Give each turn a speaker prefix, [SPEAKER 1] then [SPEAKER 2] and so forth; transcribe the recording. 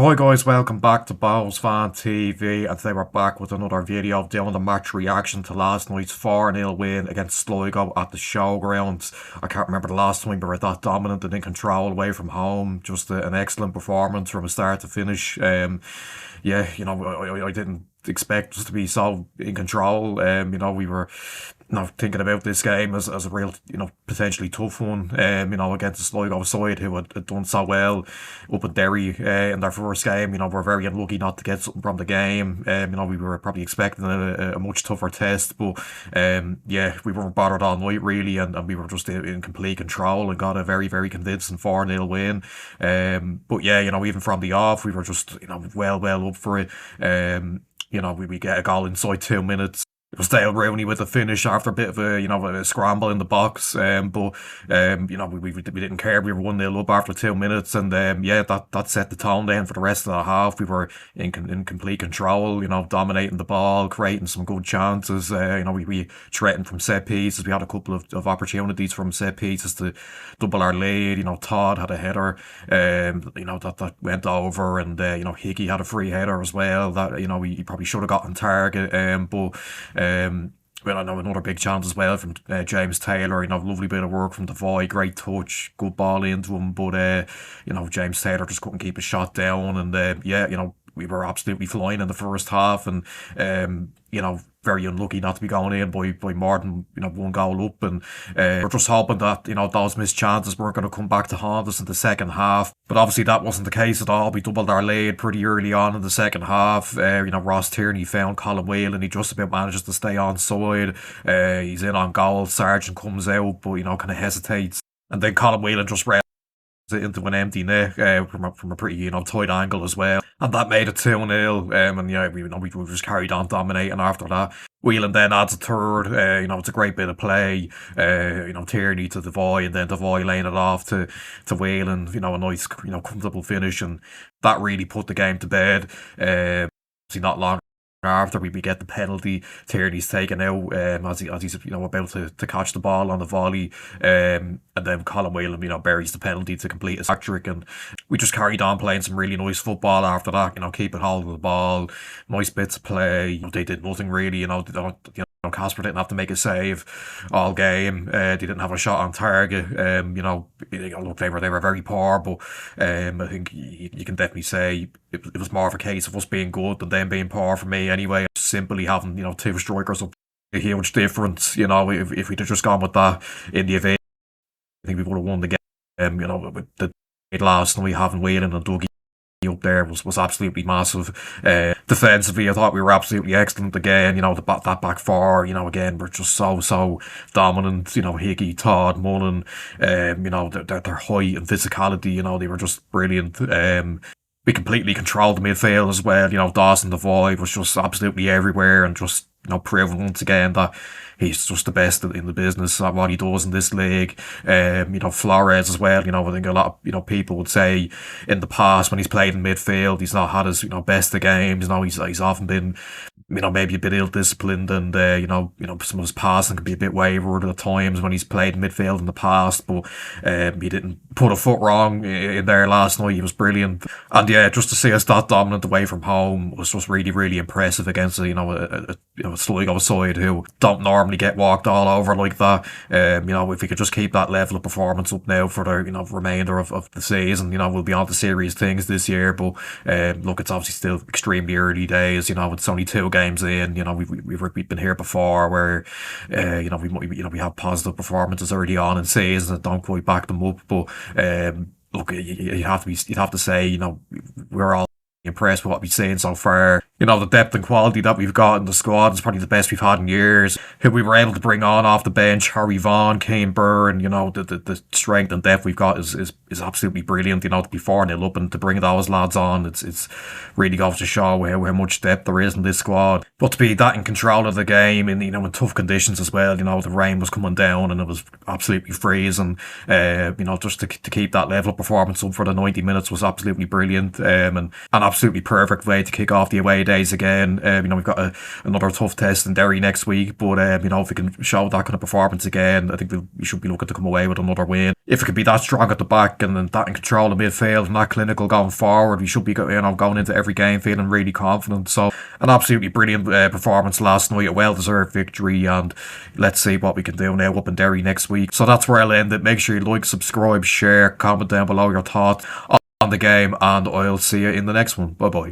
[SPEAKER 1] Hi guys, welcome back to Bows Fan TV, and today we're back with another video doing the match reaction to last night's 4-0 win against Sligo at the Showgrounds. I can't remember the last time we were that dominant and in control away from home. Just an excellent performance from start to finish. Yeah, I didn't expect us to be so in control. We were thinking about this game as a real, potentially tough one, against the Sligo side who had done so well up at Derry in their first game. We're very unlucky not to get something from the game. We were probably expecting a much tougher test, but we weren't bothered all night really, and we were just in complete control and got a very, very convincing 4-0 win. But yeah, even from the off, we were just, well up for it. We get a goal inside 2 minutes. It was Dale Rooney with the finish after a bit of a scramble in the box. But we didn't care. We were 1-0 up after 2 minutes, and that set the tone then for the rest of the half. We were in complete control. Dominating the ball, creating some good chances. We threatened from set pieces. We had a couple of opportunities from set pieces to double our lead. Todd had a header, that went over, and Hickey had a free header as well. That he probably should have got on target. I know another big chance as well from James Taylor. Lovely bit of work from Devoy, great touch, good ball into him. But James Taylor just couldn't keep a shot down, and we were absolutely flying in the first half, and very unlucky not to be going in by more than one goal up, and we're just hoping that those missed chances weren't going to come back to haunt us in the second half. But obviously that wasn't the case at all. We doubled our lead pretty early on in the second half. Ross Tierney found Colin Wheel and he just about manages to stay on side. He's in on goal. Sargent comes out, but kind of hesitates, and then Colin Whelan just it into an empty net from a pretty tight angle as well, and that made it 2-0. We just carried on dominating after that. Whelan then adds a third. It's a great bit of play. Tierney to Devoy, and then Devoy laying it off to Whelan. A nice comfortable finish, and that really put the game to bed. Not long after we get the penalty, Tierney's taken out as he's about to catch the ball on the volley, and then Colin Whelan buries the penalty to complete his hat-trick, and we just carried on playing some really nice football after that. Keeping hold of the ball, nice bits of play. They did nothing really. Casper didn't have to make a save all game. They didn't have a shot on target. Look, they were very poor, but I think you can definitely say it was more of a case of us being good than them being poor for me anyway. Simply having two strikers up, a huge difference. If we'd have just gone with that in the event, I think we would have won the game. With the last night having Whelan and Dougie up there was absolutely massive. Defensively, I thought we were absolutely excellent again. That back four, again, we're just so dominant. Hickey, Todd, Mullen, their height and physicality, they were just brilliant. We completely controlled the midfield as well. Dawson Devoy was just absolutely everywhere, and just proving once again that he's just the best in the business at what he does in this league. Flores as well. I think a lot of people would say in the past when he's played in midfield, he's not had his best of games. He's often been maybe a bit ill-disciplined, and some of his passing can be a bit wayward at times when he's played in midfield in the past, but he didn't put a foot wrong in there last night. He was brilliant, and just to see us that dominant away from home was just really, really impressive against a Sligo side who don't normally get walked all over like that. If we could just keep that level of performance up now for the remainder of the season, we'll be on to serious things this year. But look, it's obviously still extremely early days. It's only 2 games in. We've been here before where we have positive performances early on in seasons that don't quite back them up. But look, you'd have to say we're all impressed with what we've seen so far. The depth and quality that we've got in the squad is probably the best we've had in years. Who we were able to bring on off the bench, Harry Vaughan, Kane Byrne, the strength and depth we've got is absolutely brilliant. To be 4-0 up and to bring those lads on, it's really goes to show how much depth there is in this squad. But to be that in control of the game in tough conditions as well, the rain was coming down and it was absolutely freezing. Just to keep that level of performance up for the 90 minutes was absolutely brilliant, and an absolutely perfect way to kick off the away days again. We've got another tough test in Derry next week, but if we can show that kind of performance again, I think we should be looking to come away with another win. if it could be that strong at the back and then that in control of midfield and that clinical going forward, we should be going into every game feeling really confident. So an absolutely brilliant performance last night, a well-deserved victory, and let's see what we can do now up in Derry next week. So that's where I'll end it. Make sure you like, subscribe, share, comment down below your thoughts on the game, and I'll see you in the next one. Bye bye.